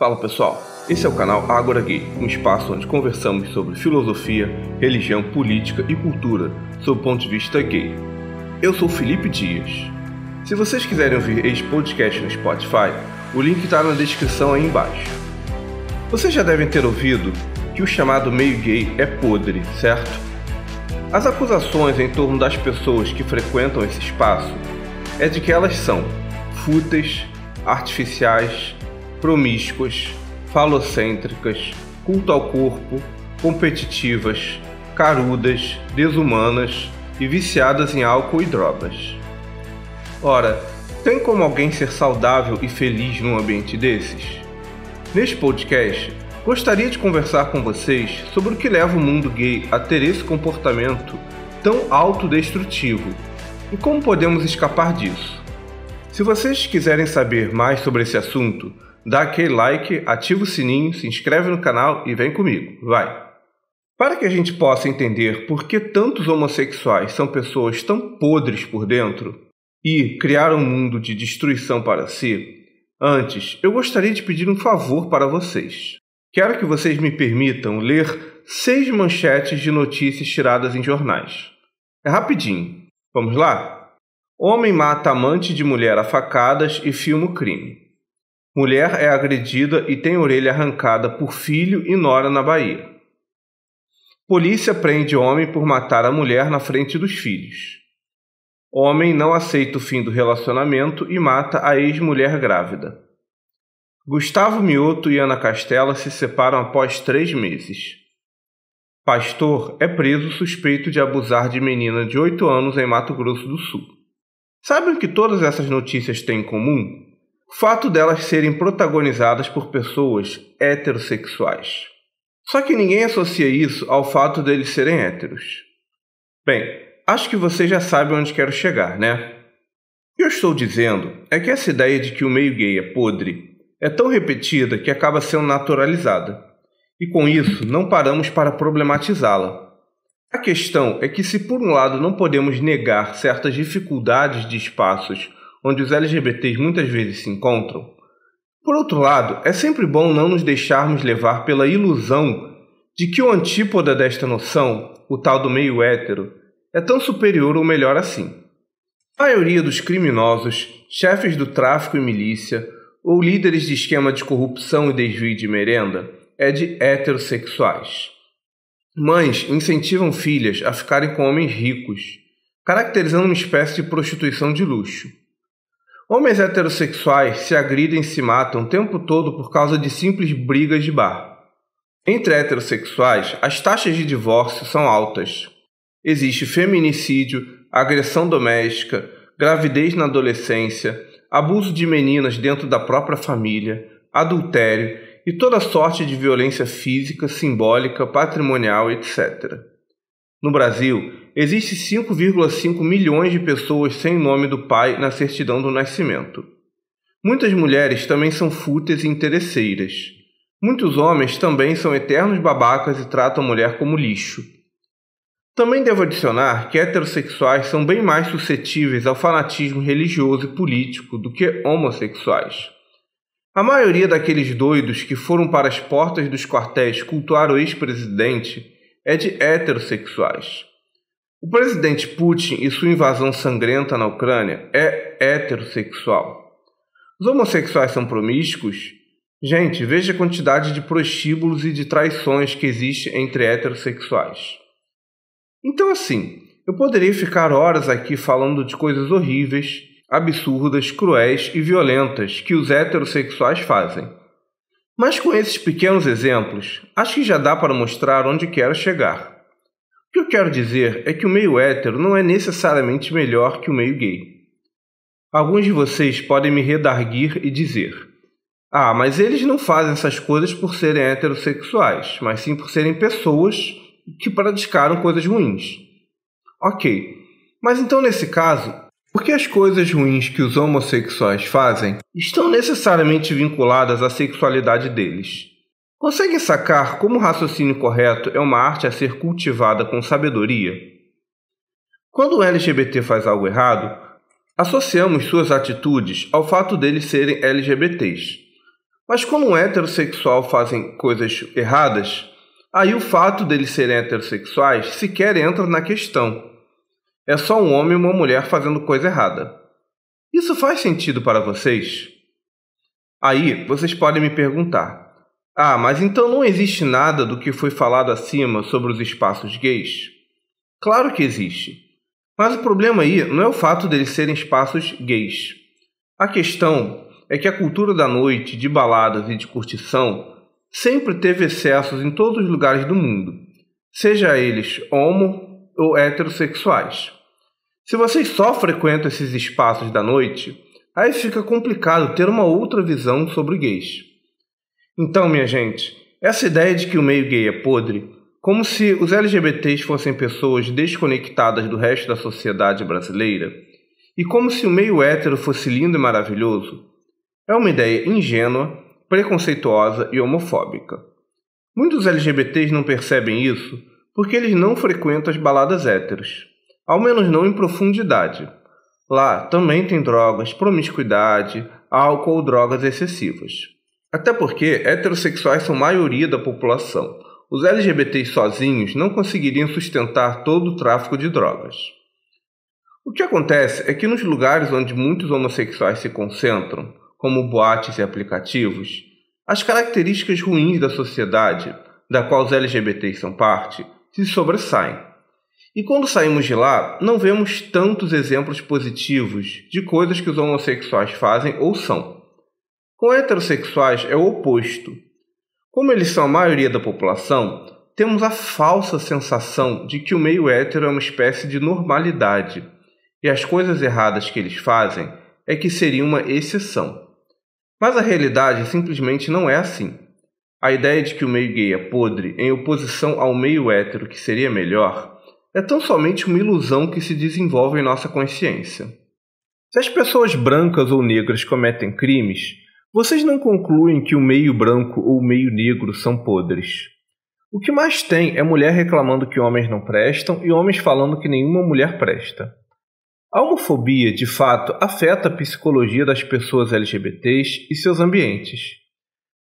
Fala pessoal, esse é o canal Agora Gay, um espaço onde conversamos sobre filosofia, religião, política e cultura sob o ponto de vista gay. Eu sou Felipe Dias. Se vocês quiserem ouvir este podcast no Spotify, o link está na descrição aí embaixo. Vocês já devem ter ouvido que o chamado meio gay é podre, certo? As acusações em torno das pessoas que frequentam esse espaço é de que elas são fúteis, artificiais, promíscuas, falocêntricas, culto ao corpo, competitivas, carudas, desumanas e viciadas em álcool e drogas. Ora, tem como alguém ser saudável e feliz num ambiente desses? Neste podcast, gostaria de conversar com vocês sobre o que leva o mundo gay a ter esse comportamento tão autodestrutivo e como podemos escapar disso. Se vocês quiserem saber mais sobre esse assunto, dá aquele like, ativa o sininho, se inscreve no canal e vem comigo, vai! Para que a gente possa entender por que tantos homossexuais são pessoas tão podres por dentro e criar um mundo de destruição para si, antes eu gostaria de pedir um favor para vocês. Quero que vocês me permitam ler 6 manchetes de notícias tiradas em jornais. É rapidinho. Vamos lá? Homem mata amante de mulher a facadas e filma o crime. Mulher é agredida e tem orelha arrancada por filho e nora na Bahia. Polícia prende homem por matar a mulher na frente dos filhos. Homem não aceita o fim do relacionamento e mata a ex-mulher grávida. Gustavo Mioto e Ana Castela se separam após 3 meses. Pastor é preso suspeito de abusar de menina de 8 anos em Mato Grosso do Sul. Sabem o que todas essas notícias têm em comum? O fato delas serem protagonizadas por pessoas heterossexuais. Só que ninguém associa isso ao fato deles serem héteros. Bem, acho que vocês já sabem onde quero chegar, né? O que eu estou dizendo é que essa ideia de que o meio gay é podre é tão repetida que acaba sendo naturalizada. E com isso, não paramos para problematizá-la. A questão é que se por um lado não podemos negar certas dificuldades de espaços onde os LGBTs muitas vezes se encontram, por outro lado, é sempre bom não nos deixarmos levar pela ilusão de que o antípoda desta noção, o tal do meio hétero, é tão superior ou melhor assim. A maioria dos criminosos, chefes do tráfico e milícia, ou líderes de esquema de corrupção e desvio de merenda, é de heterossexuais. Mães incentivam filhas a ficarem com homens ricos, caracterizando uma espécie de prostituição de luxo. Homens heterossexuais se agridem e se matam o tempo todo por causa de simples brigas de bar. Entre heterossexuais, as taxas de divórcio são altas. Existe feminicídio, agressão doméstica, gravidez na adolescência, abuso de meninas dentro da própria família, adultério e toda sorte de violência física, simbólica, patrimonial, etc. No Brasil, existe 5,5 milhões de pessoas sem nome do pai na certidão do nascimento. Muitas mulheres também são fúteis e interesseiras. Muitos homens também são eternos babacas e tratam a mulher como lixo. Também devo adicionar que heterossexuais são bem mais suscetíveis ao fanatismo religioso e político do que homossexuais. A maioria daqueles doidos que foram para as portas dos quartéis cultuar o ex-presidente é de heterossexuais. O presidente Putin e sua invasão sangrenta na Ucrânia é heterossexual. Os homossexuais são promíscuos? Gente, veja a quantidade de prostíbulos e de traições que existe entre heterossexuais. Então assim, eu poderia ficar horas aqui falando de coisas horríveis, absurdas, cruéis e violentas que os heterossexuais fazem. Mas com esses pequenos exemplos, acho que já dá para mostrar onde quero chegar. O que eu quero dizer é que o meio hétero não é necessariamente melhor que o meio gay. Alguns de vocês podem me redarguir e dizer: ah, mas eles não fazem essas coisas por serem heterossexuais, mas sim por serem pessoas que praticaram coisas ruins. Ok, mas então nesse caso, por que as coisas ruins que os homossexuais fazem estão necessariamente vinculadas à sexualidade deles? Conseguem sacar como o raciocínio correto é uma arte a ser cultivada com sabedoria? Quando o LGBT faz algo errado, associamos suas atitudes ao fato deles serem LGBTs. Mas quando um heterossexual fazem coisas erradas, aí o fato deles serem heterossexuais sequer entra na questão. É só um homem e uma mulher fazendo coisa errada. Isso faz sentido para vocês? Aí vocês podem me perguntar: mas então não existe nada do que foi falado acima sobre os espaços gays? Claro que existe. Mas o problema aí não é o fato deles serem espaços gays. A questão é que a cultura da noite, de baladas e de curtição sempre teve excessos em todos os lugares do mundo, seja eles homo ou heterossexuais. Se vocês só frequentam esses espaços da noite, aí fica complicado ter uma outra visão sobre gays. Então, minha gente, essa ideia de que o meio gay é podre, como se os LGBTs fossem pessoas desconectadas do resto da sociedade brasileira, e como se o meio hétero fosse lindo e maravilhoso, é uma ideia ingênua, preconceituosa e homofóbica. Muitos LGBTs não percebem isso porque eles não frequentam as baladas héteros, ao menos não em profundidade. Lá também tem drogas, promiscuidade, álcool ou drogas excessivas. Até porque heterossexuais são maioria da população. Os LGBTs sozinhos não conseguiriam sustentar todo o tráfico de drogas. O que acontece é que nos lugares onde muitos homossexuais se concentram, como boates e aplicativos, as características ruins da sociedade, da qual os LGBTs são parte, se sobressaem. E quando saímos de lá, não vemos tantos exemplos positivos de coisas que os homossexuais fazem ou são. Com heterossexuais é o oposto. Como eles são a maioria da população, temos a falsa sensação de que o meio hétero é uma espécie de normalidade, e as coisas erradas que eles fazem é que seria uma exceção. Mas a realidade simplesmente não é assim. A ideia de que o meio gay é podre, em oposição ao meio hétero que seria melhor, é tão somente uma ilusão que se desenvolve em nossa consciência. Se as pessoas brancas ou negras cometem crimes, vocês não concluem que o meio branco ou o meio negro são podres. O que mais tem é mulher reclamando que homens não prestam e homens falando que nenhuma mulher presta. A homofobia, de fato, afeta a psicologia das pessoas LGBTs e seus ambientes.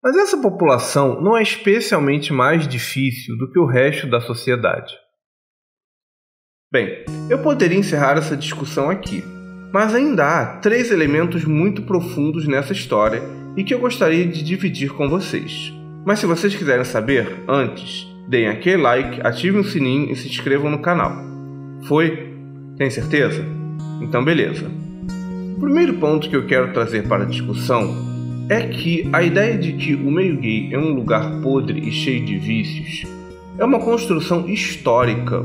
Mas essa população não é especialmente mais difícil do que o resto da sociedade. Bem, eu poderia encerrar essa discussão aqui, mas ainda há 3 elementos muito profundos nessa história e que eu gostaria de dividir com vocês. Mas se vocês quiserem saber, antes, deem aquele like, ativem o sininho e se inscrevam no canal. Foi? Tem certeza? Então beleza. O primeiro ponto que eu quero trazer para a discussão é que a ideia de que o meio gay é um lugar podre e cheio de vícios é uma construção histórica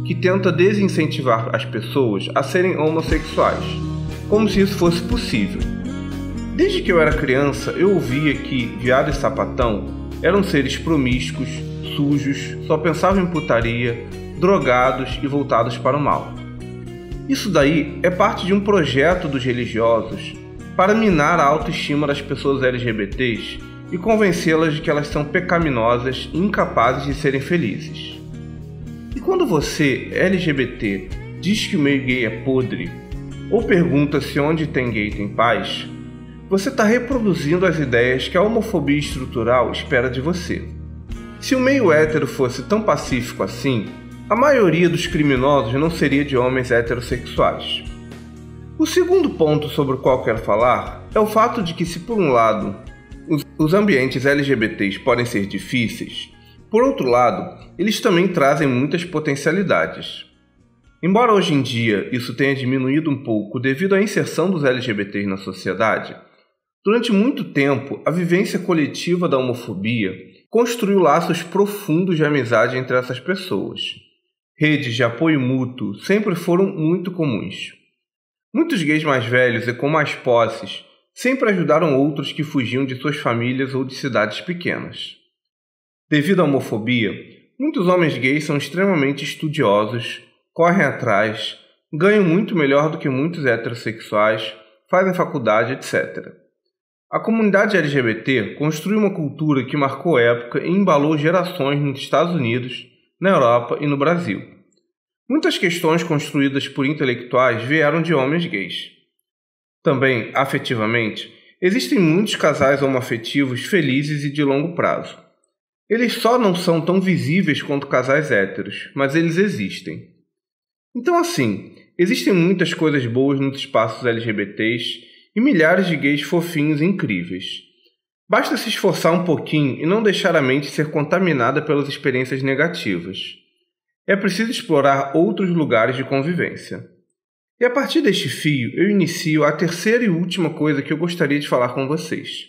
que tenta desincentivar as pessoas a serem homossexuais, como se isso fosse possível. Desde que eu era criança, eu ouvia que viado e sapatão eram seres promíscuos, sujos, só pensavam em putaria, drogados e voltados para o mal. Isso daí é parte de um projeto dos religiosos para minar a autoestima das pessoas LGBTs e convencê-las de que elas são pecaminosas e incapazes de serem felizes. E quando você, LGBT, diz que o meio gay é podre, ou pergunta se onde tem gay tem paz, você está reproduzindo as ideias que a homofobia estrutural espera de você. Se o meio hétero fosse tão pacífico assim, a maioria dos criminosos não seria de homens heterossexuais. O segundo ponto sobre o qual quero falar é o fato de que, se por um lado os ambientes LGBTs podem ser difíceis, por outro lado, eles também trazem muitas potencialidades. Embora hoje em dia isso tenha diminuído um pouco devido à inserção dos LGBTs na sociedade, durante muito tempo a vivência coletiva da homofobia construiu laços profundos de amizade entre essas pessoas. Redes de apoio mútuo sempre foram muito comuns. Muitos gays mais velhos e com mais posses sempre ajudaram outros que fugiam de suas famílias ou de cidades pequenas. Devido à homofobia, muitos homens gays são extremamente estudiosos, correm atrás, ganham muito melhor do que muitos heterossexuais, fazem faculdade, etc. A comunidade LGBT construiu uma cultura que marcou época e embalou gerações nos Estados Unidos, na Europa e no Brasil. Muitas questões construídas por intelectuais vieram de homens gays. Também, afetivamente, Existem muitos casais homoafetivos felizes e de longo prazo. Eles só não são tão visíveis quanto casais héteros, mas eles existem. Então assim, existem muitas coisas boas nos espaços LGBTs e milhares de gays fofinhos e incríveis. Basta se esforçar um pouquinho e não deixar a mente ser contaminada pelas experiências negativas. É preciso explorar outros lugares de convivência. E a partir deste fio, eu inicio a terceira e última coisa que eu gostaria de falar com vocês.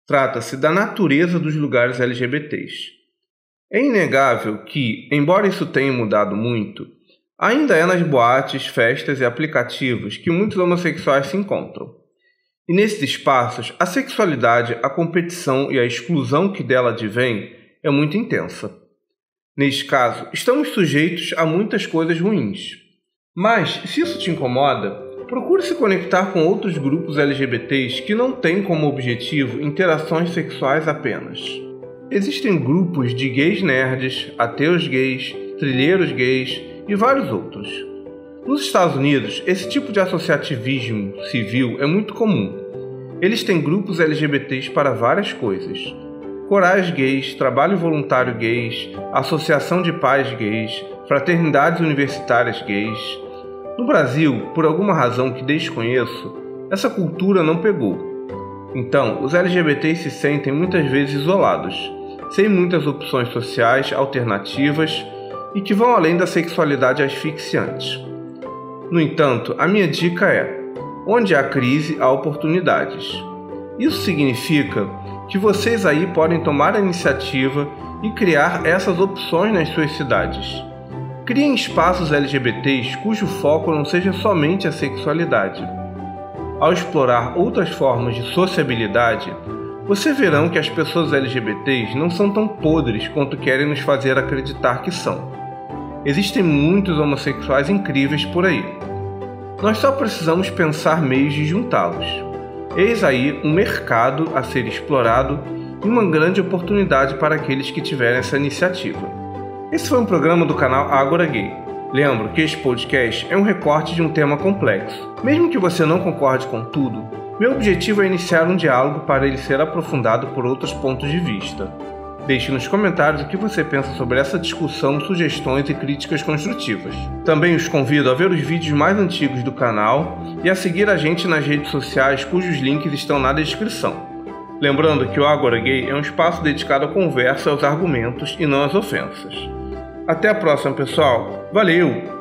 Trata-se da natureza dos lugares LGBTs. É inegável que, embora isso tenha mudado muito, ainda é nas boates, festas e aplicativos que muitos homossexuais se encontram. E nesses espaços, a sexualidade, a competição e a exclusão que dela advém é muito intensa. Neste caso, estamos sujeitos a muitas coisas ruins. Mas, se isso te incomoda, procure se conectar com outros grupos LGBTs que não têm como objetivo interações sexuais apenas. Existem grupos de gays nerds, ateus gays, trilheiros gays e vários outros. Nos Estados Unidos, esse tipo de associativismo civil é muito comum. Eles têm grupos LGBTs para várias coisas. Corais gays, trabalho voluntário gays, associação de pais gays, fraternidades universitárias gays. No Brasil, por alguma razão que desconheço, essa cultura não pegou. Então, os LGBTs se sentem muitas vezes isolados, sem muitas opções sociais alternativas e que vão além da sexualidade asfixiante. No entanto, a minha dica é: onde há crise, há oportunidades. Isso significa que vocês aí podem tomar a iniciativa e criar essas opções nas suas cidades. Criem espaços LGBTs cujo foco não seja somente a sexualidade. Ao explorar outras formas de sociabilidade, vocês verão que as pessoas LGBTs não são tão podres quanto querem nos fazer acreditar que são. Existem muitos homossexuais incríveis por aí. Nós só precisamos pensar meios de juntá-los. Eis aí um mercado a ser explorado e uma grande oportunidade para aqueles que tiverem essa iniciativa. Esse foi um programa do canal Ágora Gay. Lembro que este podcast é um recorte de um tema complexo. Mesmo que você não concorde com tudo, meu objetivo é iniciar um diálogo para ele ser aprofundado por outros pontos de vista. Deixe nos comentários o que você pensa sobre essa discussão, sugestões e críticas construtivas. Também os convido a ver os vídeos mais antigos do canal e a seguir a gente nas redes sociais cujos links estão na descrição. Lembrando que o Ágora Gay é um espaço dedicado à conversa, aos argumentos e não às ofensas. Até a próxima, pessoal. Valeu!